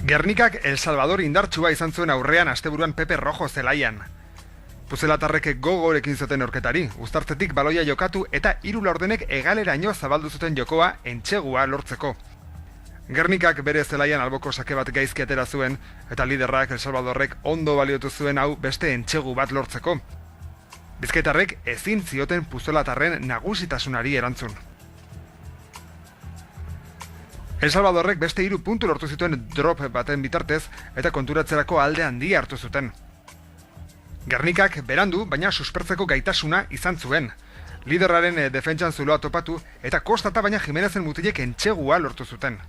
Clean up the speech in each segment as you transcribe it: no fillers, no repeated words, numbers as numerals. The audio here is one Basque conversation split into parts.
Gernikak El Salvador indartsua izan zuen aurrean asteburuan Pepe Rojo zelaian. Puzelatarrek gogorekin zuten orketari, uztartzetik baloia jokatu eta 3 laurdenek hegaleraino zabaldu zuten jokoa entsegua lortzeko. Gernikak bere zelaian alboko sake bat gaizki atera zuen, eta liderrak El Salvadorrek ondo baliotu zuen hau beste entsegu bat lortzeko. Bizkaitarrek ezin zioten Puzelatarren nagusitasunari erantzun. El Salvadorrek beste 3 puntu lortu zituen drop baten bitartez eta konturatzerako alde handia hartu zuten. Gernikak berandu, baina suspertzeko gaitasuna izan zuen. Liderraren defentsan zuloa topatu eta kostata baina Jimenezen mutilek entsegua lortu zuten.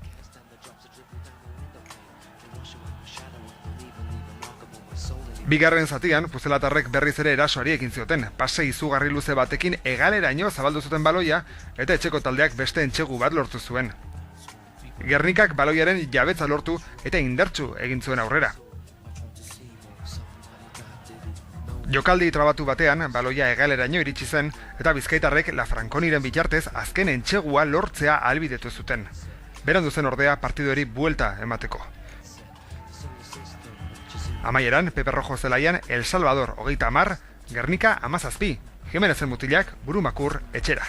Bigarren zatian, Puzelatarrek berriz ere erasoari ekin zioten, pase izugarri luze batekin hegaleraino zabaldu zuten baloia eta etxeko taldeak beste entsegu bat lortu zuen. Gernikak baloiaren jabetza lortu eta indartsu egin zuen aurrera. Jokaldi trabatu batean, baloia hegaleraino iritsi zen eta bizkaitarrek La Franconiren bitartez azken entsegua lortzea ahalbidetu zuten. Berandu zen ordea partiduari buelta emateko. Amaieran, Pepe Rojo zelaian El Salvador 30, Gernika 17, Jimenezen mutilak burumakur etxera.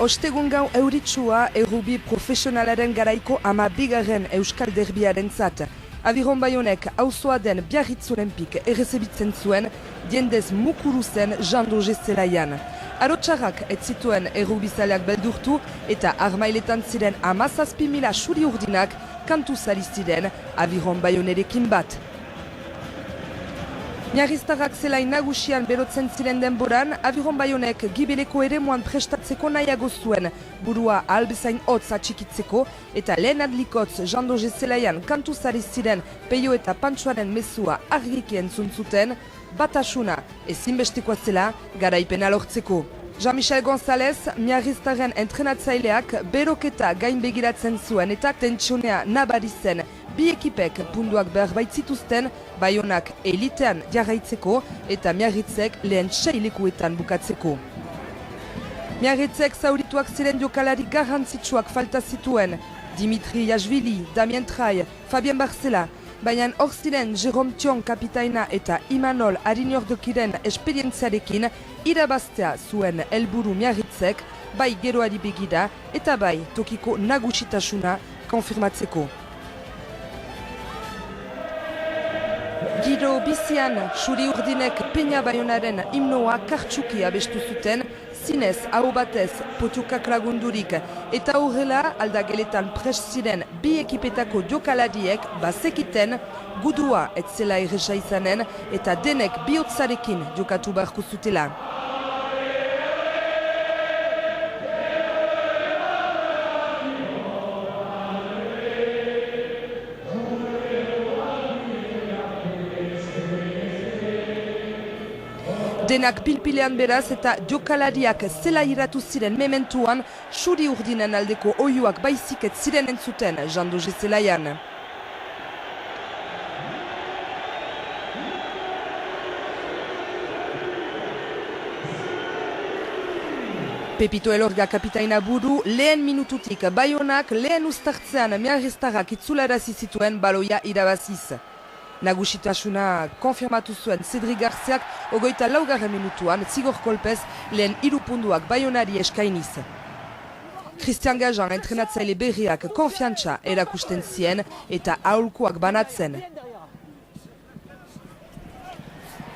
Ostegun gau euritsua errubi profesionalaren garaiko 12. Euskal Derbiarentzat. Aviron Baionek auzoa den Biarritz Olempik errezebitzen zuen, jendez mukuru zen Jean-Doge zelaian. Arotxarrak ez zituen errubizaleak beldurtu eta armailetan ziren 17.000 suri urdinak kantu zari ziren Aviron Baionerekin bat. Miarriztarrak zelai nagusian berotzen ziren denboran, Aviron Baionek gibeleko eremuan prestatzeko nahiago zuen, burua albezain hotz atxikitzeko, eta lehen adlikotz Jean-Doge zelaian kantu zari ziren Peio eta Pantsoaren mezua argiki entzun zuten, batasuna ezinbestekoa zela garaipena lortzeko. Jean-Michel González, miarriztarren entrenatzaileak beroketa gain begiratzen zuen eta tentsionea nabari zen, bi ekipek punduak behar baitzituzten, Baionak elitean jarraitzeko eta Miarritzek lehen 6 lekuetan bukatzeko. Miarritzek zaurituak ziren jokalari garrantzitsuak falta zituen, Dimitri Yashvili, Damien Trai, Fabien Barcela, baina hor ziren Jérôme Thion kapitaina eta Imanol Arinordokiren esperientziarekin irabaztea zuen helburu Miarritzek, bai geroari begira eta bai tokiko nagusitasuna konfirmatzeko. Giro bizian, suri urdinek Peña Baionaren himnoa kartsuki abestu zuten, zinez hau batez potiokak lagundurik, eta horrela aldageletan prest ziren bi ekipetako jokalariek bazekiten gudua ez zela erresa izanen eta denek bihotzarekin jokatu beharko zutela. Denak pilpilean beraz eta jokalariak zela iratu ziren mementuan, suri urdinen aldeko oiuak baizik ez ziren entzuten Jean-Doge zelaian. Pepito Elorga kapitaina buru, lehen minututik Baionak lehen uztartzean miarriztarrak itzularazi zituen baloia irabaziz. Nagusitasuna konfirmatu zuen Cedric Garziak 24. minutuan zigor kolpez lehen 3 puntuak Baionari eskainiz. Christian Gajan entrenatzaile berriak konfiantza erakusten zien eta aholkuak banatzen.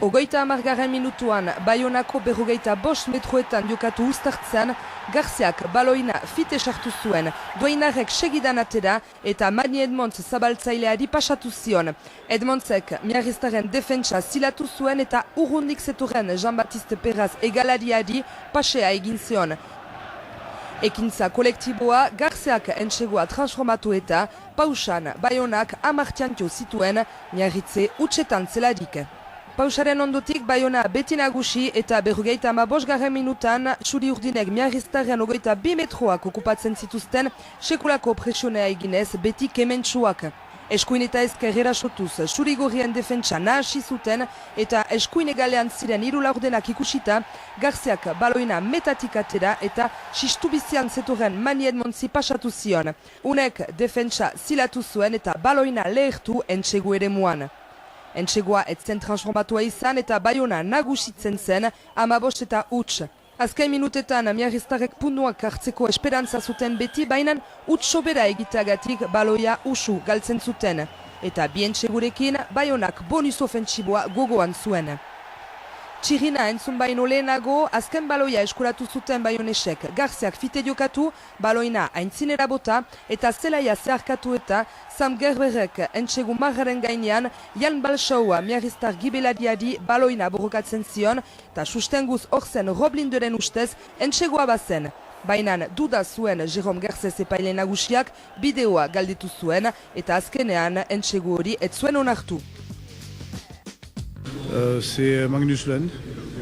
30. minutuan Baionako 45 metroetan jokatu uztartzean, Garziak baloina fite sartu zuen, Doinarrek segidan atera eta Mani Edmonds zabaltzaileari pasatu zion. Edmondsek miarriztaren defentsa zilatu zuen eta urrundik zetorren Jean-Baptiste Peraz egalariari pasea egin zion. Ekintza kolektiboa Garziak entsegoa transformatu eta pausan Baionak 10 tiantio zituen miarritze utxetan zelarik. Pausaren ondotik Baiona beti nagusi eta 55. minutan suri urdinek miarriztarren 22 metroak okupatzen zituzten sekulako presionea eginez beti kementsuak. Eskuin eta ezker erasotuz Zurigorrien defentsa nahasi zuten eta eskuin egalean ziren hiru laurdenak ikusita, Garziak baloina metatik atera eta sistu bizian zetorren Mani Edmontzi pasatu zion. Unek defentsa zilatu zuen eta baloina lehertu Entsegu eremuan. Entsegua etzen transformatua izan eta Baiona nagusitzen zen 15 eta huts. Azken minutetan miarriztarrek puntuak hartzeko esperantza zuten beti, baina huts sobera egiteagatik baloia usu galtzen zuten. Eta bi Entsegurekin Baionak bonus ofentsiboa gogoan zuen. Txirina entzun baino lehenago, azken baloia eskuratu zuten Baionesek. Garziak fite jokatu, baloina aintzinera bota eta zelaia zeharkatu eta Sam Gerberek Entsegu marraren gainean Jan Balsaua miarriztar gibeladiadi baloina borrokatzen zion eta sustenguz orzen Roblinderen ustez Entsegua bazen. Baina duda zuen Jerome Garcez epaile nagusiak bideoa galditu zuen eta azkenean Entsegu hori ez zuen onartu. C'est Magnus Lund.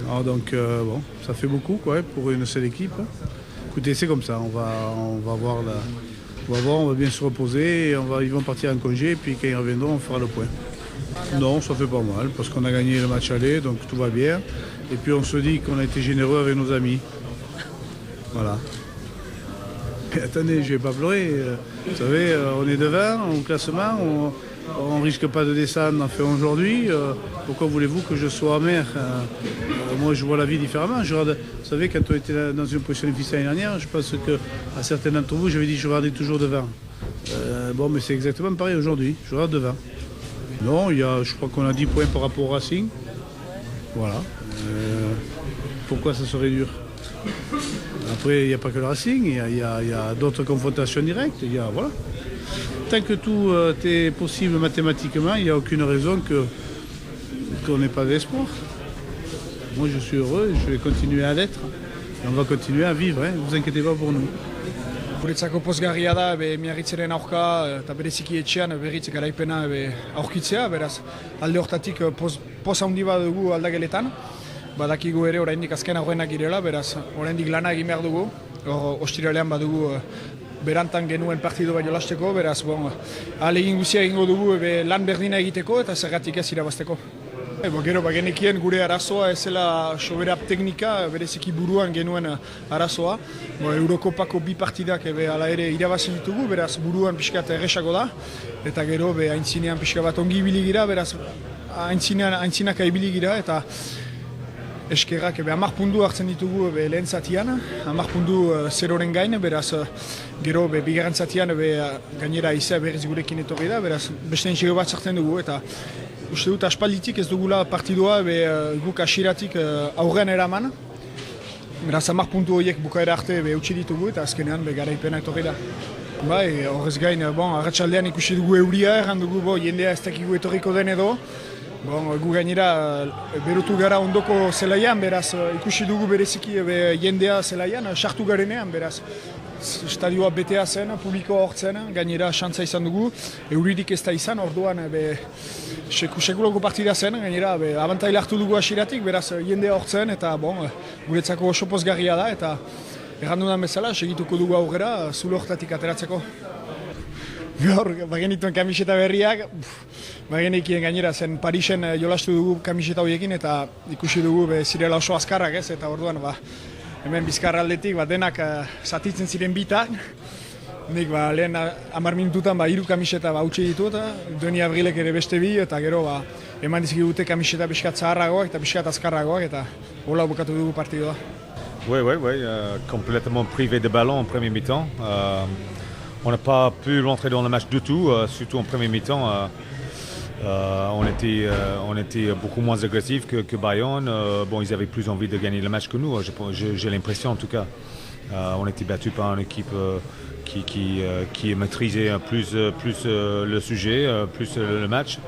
Alors donc bon, ça fait beaucoup quoi pour une seule équipe. Écoutez, c'est comme ça. On va voir on va bien se reposer. Et ils vont partir en congé et puis quand ils reviendront, on fera le point. Non, ça fait pas mal parce qu'on a gagné le match aller, donc tout va bien. Et puis on se dit qu'on a été généreux avec nos amis. Voilà. Mais attendez, je vais pas pleurer. Vous savez, on est devant au classement. On ne risque pas de descendre enfin aujourd'hui. Pourquoi voulez-vous que je sois amer? Moi, je vois la vie différemment. Vous savez, quand on était dans une position difficile l'année dernière, je pense qu'à certains d'entre vous, j'avais dit que je regardais toujours devant. Bon, mais c'est exactement pareil aujourd'hui. Je regarde devant. Non, je crois qu'on a 10 points par rapport au Racing. Voilà. Pourquoi ça serait dur? Après, il n'y a pas que le Racing. Il y a d'autres confrontations directes. Voilà. Tant que tout est possible mathématiquement, il n'y a aucune raison qu'on n'ait pas d'espoir. Moi, je suis heureux et je vais continuer à l'être. Et on va continuer à vivre, ne vous inquiétez pas pour nous. Guretzako pozgarria da, miarritzeren aurka eta bereziki etxean berriz garaipena aurkitzea, beraz alde hortatik poz handi bat dugu aldageletan. Badakigu ere oraindik azken aurrenak girela, beraz oraindik lana egin behar dugu. Ostiralean badugu berantan genuen partido baino lasteko, beraz, ahalegin guzia egingo dugu lan berdina egiteko eta zergatik ez irabazteko. Gero, genekien gure arazoa ez zela sobera teknika, bereziki buruan genuen arazoa. Eurokopako bi partidak ala ere irabazen ditugu, beraz buruan pixkat erresako da. Eta gero, aintzinean pixka bat ongi ibili gira, beraz aintzinaka ibili gira eta eskerrak 10 puntu hartzen ditugu lehen zatian, 10 puntu 0-ren gain, beraz gero bigarren zatian gainera izea berriz gurekin etorri da, beraz beste entxego bat zartzen dugu eta uste dut aspalditik ez dugula partidua guk asiratik aurrean eraman, beraz 10 puntu horiek bukaera arte utzi ditugu eta azkenean garaipena etorri da. Horrez gain, arratsaldean ikusi dugu euria, erran dugu jendea ez dakigu etorriko den edo, gu gainera berotu gara ondoko zelaian, beraz ikusi dugu bereziki jendea zelaian, sartu garenean, beraz estadioa betea zen, publikoa hortzen, gainera xantza izan dugu, euririk ez da izan, orduan sekuloko partida zen, gainera abantaila hartu dugu asiratik, beraz jendea hortzen, eta guretzako oso pozgarria da, eta errandudan bezala, segituko dugu aurrera, zulo hortatik ateratzeko. Gaur, bagenituen kamiseta berriak, bagenekien gainera zen Parisen jolastu dugu kamiseta horiekin eta ikusi dugu zirela oso azkarrak ez, eta orduan hemen bizkarra aldetik denak zatitzen ziren bitak. Nik lehen 10 minututan 3 kamiseta utzi ditut, Doni Abrilek ere beste bi, eta gero eman dizkigute kamiseta pixkat zaharragoak eta pixkat azkarragoak, eta hola bukatu dugu partidua. Oui, complètement privé de ballon en premier mi-temps. On n'a pas pu rentrer dans le match du tout, surtout en premier mi-temps. On était beaucoup moins agressifs que Bayonne. Ils avaient plus envie de gagner le match que nous, j'ai l'impression en tout cas. On était battu par une équipe qui maîtrisait plus le sujet, plus le match.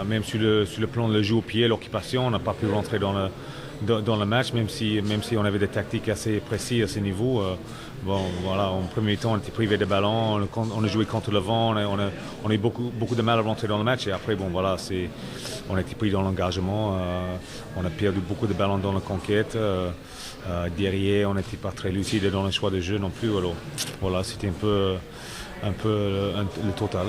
Même sur le plan de jeu au pied, l'occupation, on n'a pas pu rentrer dans le match, même si on avait des tactiques assez précises à ce niveau. En premier temps, on était privé de ballon, on a joué contre le vent, on a eu beaucoup de mal à rentrer dans le match. Et après, on a été pris dans l'engagement, on a perdu beaucoup de ballons dans la conquête. Derrière, on n'était pas très lucide dans le choix de jeu non plus. Alors, voilà, c'était un peu le total.